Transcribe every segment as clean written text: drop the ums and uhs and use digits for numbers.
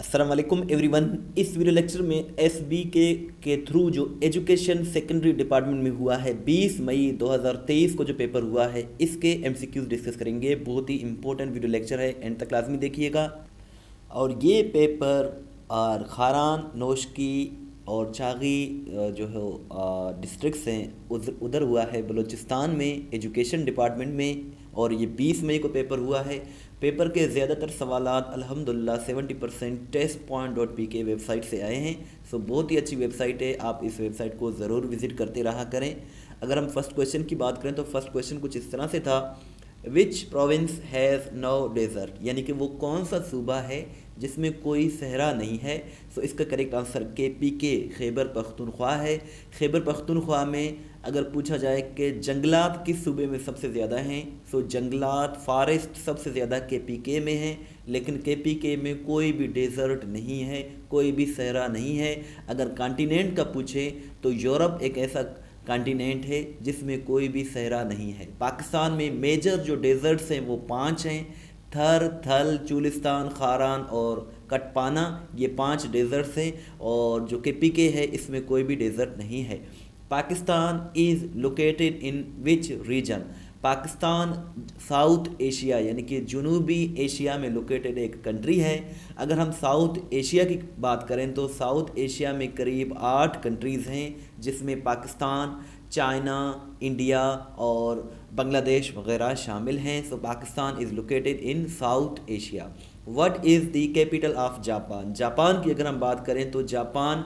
अस्सलाम वालेकुम एवरीवन। इस वीडियो लेक्चर में के थ्रू जो एजुकेशन सेकेंडरी डिपार्टमेंट में हुआ है 20 मई 2023 को जो पेपर हुआ है इसके एमसीक्यूज डिस्कस करेंगे। बहुत ही इंपॉर्टेंट वीडियो लेक्चर है, एंड तक लाजमी देखिएगा। और ये पेपर और खारान, नौशकी और चागी जो है डिस्ट्रिक्ट्स हैं उधर हुआ है बलूचिस्तान में एजुकेशन डिपार्टमेंट में, और ये 20 मई को पेपर हुआ है। पेपर के ज़्यादातर सवालात अल्हम्दुलिल्लाह 70% testpoint.pk वेबसाइट से आए हैं। सो बहुत ही अच्छी वेबसाइट है, आप इस वेबसाइट को ज़रूर विज़िट करते रहा करें। अगर हम फर्स्ट क्वेश्चन की बात करें तो फर्स्ट क्वेश्चन कुछ इस तरह से था, which province has no desert, यानी कि वो कौन सा सूबा है जिसमें कोई सहरा नहीं है। सो इसका correct answer KPK Khyber Pakhtunkhwa है। खैबर पख्तूनख्वा में अगर पूछा जाए कि जंगलात किस सूबे में सबसे ज़्यादा हैं, सो जंगलात फॉरेस्ट सबसे ज़्यादा KPK में हैं, लेकिन KPK में कोई भी डेजर्ट नहीं है, कोई भी सहरा नहीं है। अगर कॉन्टिनेंट का पूछे तो यूरोप एक ऐसा कॉन्टिनेंट है जिसमें कोई भी सहरा नहीं है। पाकिस्तान में मेजर जो डेजर्ट्स हैं वो 5 हैं, थर, थल, चुलिस्तान, खारान और कटपाना, ये 5 डेजर्ट्स हैं। और जो KPK है इसमें कोई भी डेजर्ट नहीं है। Pakistan is located in which region, Pakistan south Asia यानी कि जनूबी एशिया में लोकेटेड एक कंट्री है। अगर हम साउथ एशिया की बात करें तो साउथ एशिया में करीब 8 कंट्रीज़ हैं, जिसमें पाकिस्तान, चाइना, इंडिया और बांग्लादेश वगैरह शामिल हैं। So Pakistan is located in South Asia. What is the capital of Japan, Japan की अगर हम बात करें तो जापान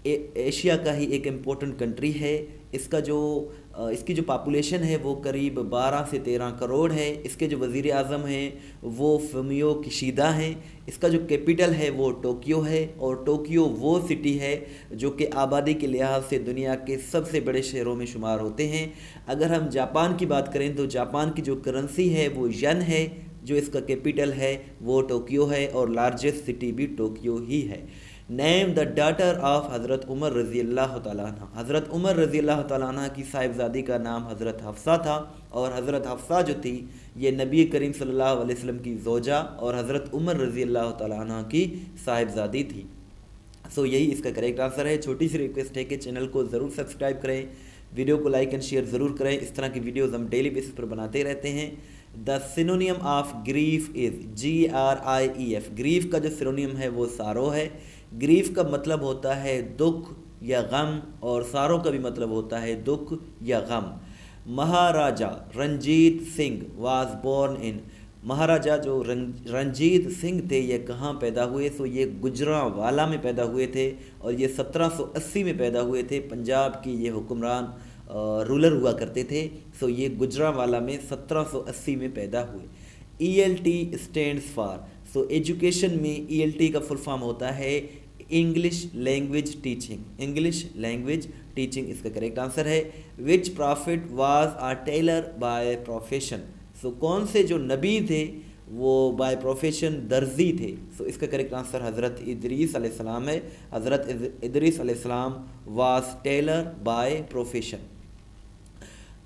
एशिया का ही एक इम्पोर्टेंट कंट्री है। इसकी जो पॉपुलेशन है वो करीब 12 से 13 करोड़ है। इसके जो वज़ीर आज़म हैं वो फुमियो किशिदा हैं। इसका जो कैपिटल है वो टोक्यो है, और टोक्यो वो सिटी है जो कि आबादी के लिहाज से दुनिया के सबसे बड़े शहरों में शुमार होते हैं। अगर हम जापान की बात करें तो जापान की जो करेंसी है वो यन है, जो इसका कैपिटल है वो टोक्यो है, और लार्जेस्ट सिटी भी टोक्यो ही है। नेम द डॉटर ऑफ हज़रत उमर रज़ी अल्लाह तआला अन्हा, हज़रत उमर रज़ी अल्लाह तआला अन्हा की साहिबजादी का नाम हज़रत हफ्सा था, और हज़रत हफ्सा जो थी ये नबी करीम सल्लल्लाहु अलैहि वसल्लम की ज़ौजा और हज़रत उमर रज़ी अल्लाह तआला अन्हा की साहिबजादी थी। सो यही इसका करेक्ट आंसर है। छोटी सी रिक्वेस्ट है कि चैनल को ज़रूर सब्सक्राइब करें, वीडियो को लाइक एंड शेयर ज़रूर करें। इस तरह की वीडियोज़ हम डेली बेसिस पर बनाते रहते हैं। The सिनोनियम of grief is GRIEF, grief का जो सिनोनियम है वो सारो है। ग्रीफ का मतलब होता है दुख या गम, और सारो का भी मतलब होता है दुख या गम। Maharaja Ranjit Singh was born in, Maharaja जो रंजीत सिंह थे ये कहाँ पैदा हुए? सो ये गुजरांवाला में पैदा हुए थे, और ये 1780 में पैदा हुए थे। पंजाब की ये हुक्मरान रूलर हुआ करते थे। सो ये गुजरांवाला में 1780 में पैदा हुए। ELT stands for, so education में ELT का फुल फॉर्म होता है English language teaching, English language teaching इसका करेक्ट आंसर है। Which prophet was a tailor by profession, so कौन से जो नबी थे वो बाय प्रोफेशन दर्जी थे। सो इसका करेक्ट आंसर हज़रत इदरीस अलैहिस्सलाम है। हज़रत इदरीस अलैहिस्सलाम was tailor by profession.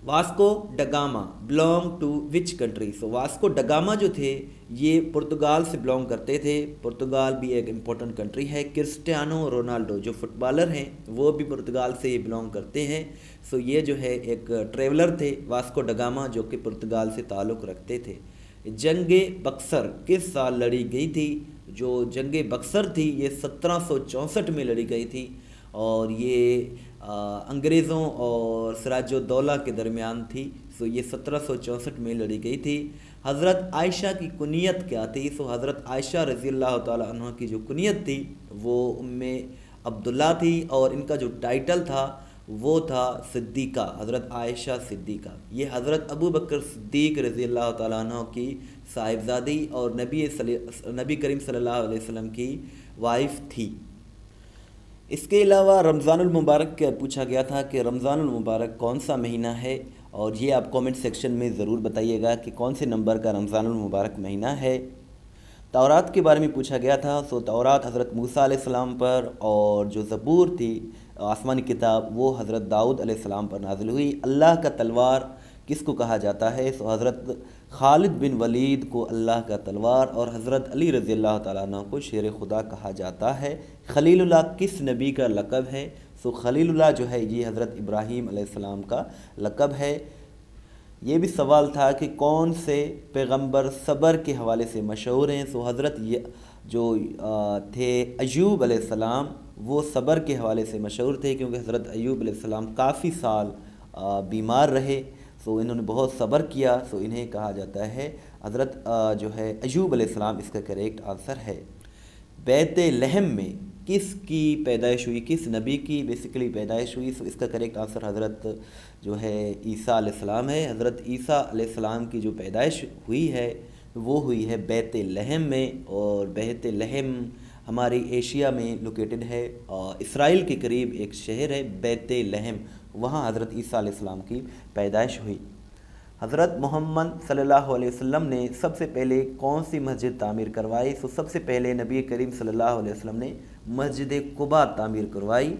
Vasco da Gama belong to which country, so Vasco da Gama जो थे ये पुर्तगाल से बिलोंग करते थे। पुर्तगाल भी एक इम्पोर्टेंट कंट्री है। क्रिस्टियानो रोनाल्डो जो फुटबॉलर हैं वो भी पुर्तगाल से बिलोंग करते हैं। सो ये जो है एक ट्रेवलर थे वास्को डगामा जो कि पुर्तगाल से ताल्लुक़ रखते थे। जंगे बक्सर किस साल लड़ी गई थी? जो जंगे बक्सर थी ये 1764 में लड़ी गई थी, और ये अंग्रेज़ों और सिराजुद्दौला के दरमियान थी। सो ये 1764 में लड़ी गई थी। हज़रत आयशा की कुनियत क्या थी? सो हज़रत आयशा रज़ी अल्लाह तआला अन्हा की जो कुनियत थी वो उम्मे अब्दुल्ला थी, और इनका जो टाइटल था वो था सिद्दीक़ा, हज़रत आयशा सिद्दीक़ा। ये हज़रत अबू बकर सिद्दीक़ रज़ी अल्लाह तआला अन्हु की साहिबजादी और नबी करीम सल्लल्लाहु अलैहि वसल्लम की वाइफ थी। इसके अलावा रमज़ानुल मुबारक का पूछा गया था कि रमज़ानुल मुबारक कौन सा महीना है, और ये आप कमेंट सेक्शन में ज़रूर बताइएगा कि कौन से नंबर का रमज़ानुल मुबारक महीना है। तौरात के बारे में पूछा गया था। सो तौरात हज़रत मूसा अलैहिस्सलाम पर, और जो ज़बूर थी आसमानी किताब वो हज़रत दाऊद अलैहिस्सलाम पर नाजिल हुई। अल्लाह का तलवार किसको कहा जाता है? सो हज़रत خالد بن ولید کو اللہ کا تلوار اور حضرت علی رضی اللہ تعالیٰ عنہ کو شیر خدا کہا جاتا ہے۔ خلیل اللہ کس نبی کا لقب ہے؟ سو خلیل اللہ جو ہے یہ حضرت ابراہیم علیہ السلام کا لقب ہے۔ یہ بھی سوال تھا کہ کون سے پیغمبر صبر کے حوالے سے مشہور ہیں؟ سو حضرت جو تھے ایوب علیہ السلام، وہ صبر کے حوالے سے مشہور تھے، کیونکہ حضرت ایوب علیہ السلام کافی سال بیمار رہے، سو انہوں نے بہت صبر کیا، سو انہیں کہا جاتا ہے حضرت جو ہے ایوب علیہ السلام۔ اس کا کریکٹ آنسر ہے۔ بیت لحم میں کس کی پیدائش ہوئی؟ کس نبی کی بیسیکلی پیدائش ہوئی؟ سو اس کا کریکٹ آنسر حضرت جو ہے عیسیٰ علیہ السلام ہے۔ حضرت عیسیٰ علیہ السلام کی جو پیدائش ہوئی ہے وہ ہوئی ہے بیت لحم میں، اور بیت لحم ہماری ایشیا میں لوکیٹڈ ہے، اسرائیل کے قریب ایک شہر ہے بیت لحم، وہاں حضرت عیسیٰ علیہ السلام کی پیدائش ہوئی۔ حضرت محمد صلی اللہ علیہ وسلم نے سب سے پہلے کون سی مسجد تعمیر کروائی؟ سو سب سے پہلے نبی کریم صلی اللہ علیہ وسلم نے مسجد قباء تعمیر کروائی۔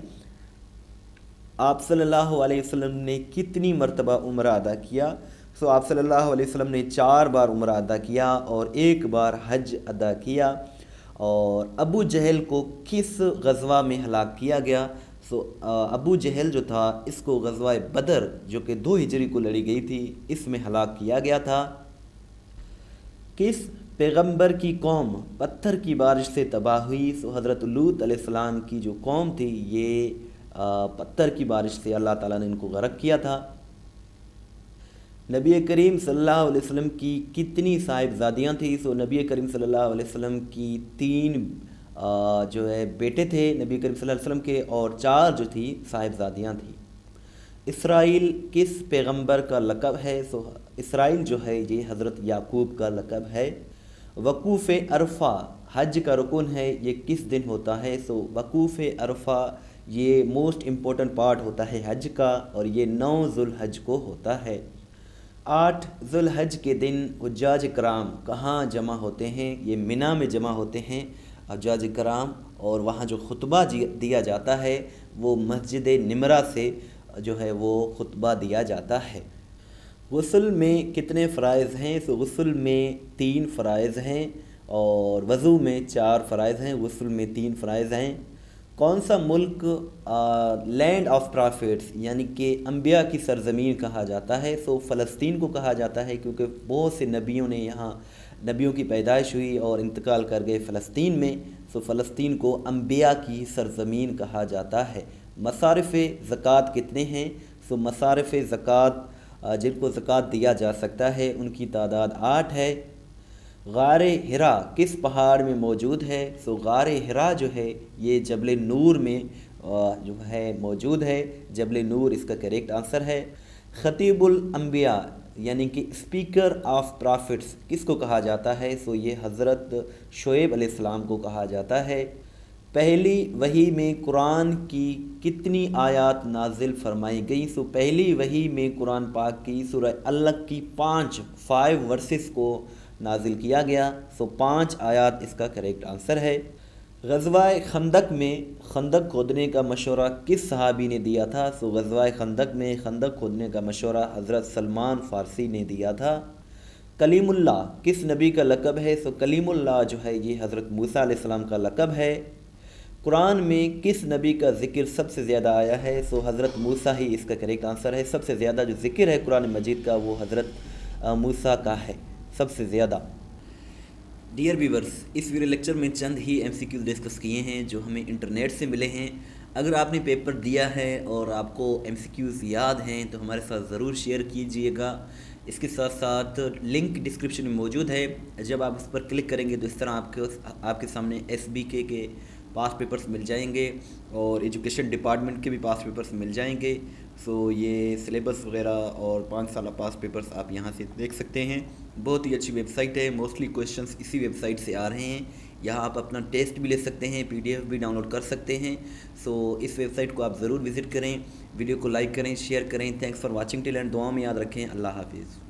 آپ صلی اللہ علیہ وسلم نے کتنی مرتبہ عمرہ ادا کیا؟ سو آپ صلی اللہ علیہ وسلم نے 4 بار عمرہ ادا کیا اور 1 بار حج ادا کیا۔ اور ابو جہل کو کس غزوہ میں ہلاک کیا گیا؟ سو ابو جہل جو تھا اس کو غزوہ بدر جو کہ 2 ہجری کو لڑی گئی تھی، اس میں ہلاک کیا گیا تھا۔ کس پیغمبر کی قوم پتھر کی بارش سے تباہ ہوئی؟ سو حضرت لوط علیہ السلام کی جو قوم تھی یہ پتھر کی بارش سے اللہ تعالیٰ نے ان کو غرق کیا تھا۔ نبی کریم صلی اللہ علیہ وسلم کی کتنی صاحبزادیاں تھیں؟ سو نبی کریم صلی اللہ علیہ وسلم کی 3 جو ہے بیٹے تھے نبی کریم صلی اللہ علیہ وسلم کے، اور 4 جو تھی صاحبزادیاں تھیں۔ اسرائیل کس پیغمبر کا لقب ہے؟ سو اسرائیل جو ہے یہ حضرت یعقوب کا لقب ہے۔ وقوف عرفہ حج کا رکن ہے، یہ کس دن ہوتا ہے؟ سو وقوف عرفہ یہ موسٹ امپورٹنٹ پارٹ ہوتا ہے حج کا، اور یہ 9 ذوالحج کو ہوتا ہے۔ 8 ذوالحج کے دن حجاج کرام کہاں جمع ہوتے ہیں؟ یہ منی میں جمع ہوتے ہیں حجاج کرام، اور وہاں جو خطبہ دیا جاتا ہے وہ مسجد نمرہ سے جو ہے وہ خطبہ دیا جاتا ہے۔ غسل میں کتنے فرائض ہیں؟ سو غسل میں 3 فرائض ہیں، اور وضو میں 4 فرائض ہیں، غسل میں 3 فرائض ہیں۔ کون سا ملک لینڈ آف پرافٹس یعنی کہ انبیاء کی سرزمین کہا جاتا ہے؟ سو فلسطین کو کہا جاتا ہے، کیونکہ بہت سے نبیوں نے یہاں نبیوں کی پیدائش ہوئی اور انتقال کر گئے فلسطین میں، سو فلسطین کو انبیاء کی سرزمین کہا جاتا ہے۔ مصارف زکوٰۃ کتنے ہیں؟ سو مصارف زکوٰۃ جن کو زکوٰۃ دیا جا سکتا ہے ان کی تعداد 8 ہے۔ غار حرا کس پہاڑ میں موجود ہے؟ سو غار حرا جو ہے یہ جبل نور میں جو ہے موجود ہے، جبل نور اس کا کریکٹ آنسر ہے۔ خطیب الانبیاء یعنی کہ اسپیکر آف پرافٹس کس کو کہا جاتا ہے؟ سو یہ حضرت شعیب علیہ السلام کو کہا جاتا ہے۔ پہلی وحی میں قرآن کی کتنی آیات نازل فرمائی گئی؟ سو پہلی وحی میں قرآن پاک کی سورہ الق کی 5 ورسز کو نازل کیا گیا، سو 5 آیات اس کا کریکٹ آنسر ہے۔ غزوہ خندق میں خندق کھودنے کا مشورہ کس صحابی نے دیا تھا؟ سو غزوہ خندق میں خندق کھودنے کا مشورہ حضرت سلمان فارسی نے دیا تھا۔ کلیم اللہ کس نبی کا لقب ہے؟ سو کلیم اللہ جو ہے یہ حضرت موسیٰ علیہ السلام کا لقب ہے۔ قرآن میں کس نبی کا ذکر سب سے زیادہ آیا ہے؟ سو حضرت موسیٰ ہی اس کا کریکٹ آنسر ہے۔ سب سے زیادہ جو ذکر ہے قرآن مجید کا وہ حضرت موسیٰ کا ہے سب سے زیادہ۔ ڈیئر ویورز، اس ویڈیو لیکچر میں چند ہی MCQs ڈسکس کیے ہیں جو ہمیں انٹرنیٹ سے ملے ہیں۔ اگر آپ نے پیپر دیا ہے اور آپ کو MCQs یاد ہیں تو ہمارے ساتھ ضرور شیئر کیجئے گا۔ اس کے ساتھ ساتھ لنک ڈسکرپشن میں موجود ہے، جب آپ اس پر کلک کریں گے تو اس طرح آپ کے سامنے SBK کے پاس پیپرز مل جائیں گے اور ایجوکیشن ڈپارٹمنٹ کے بھی پاس پیپرز مل جائیں گے۔ سو یہ سلیبس وغیرہ اور 5 سالہ پاس پیپرز آپ یہاں سے دیکھ سکتے ہیں۔ بہت ہی اچھی ویب سائٹ ہے، موسٹلی کویشچنس اسی ویب سائٹ سے آ رہے ہیں۔ یہاں آپ اپنا ٹیسٹ بھی لے سکتے ہیں، PDF بھی ڈاؤن لوڈ کر سکتے ہیں۔ سو اس ویب سائٹ کو آپ ضرور وزٹ کریں، ویڈیو کو لائک کریں، شیئر کریں۔ Thanks for watching till and, دعاؤں میں یاد رکھیں۔ اللہ حافظ۔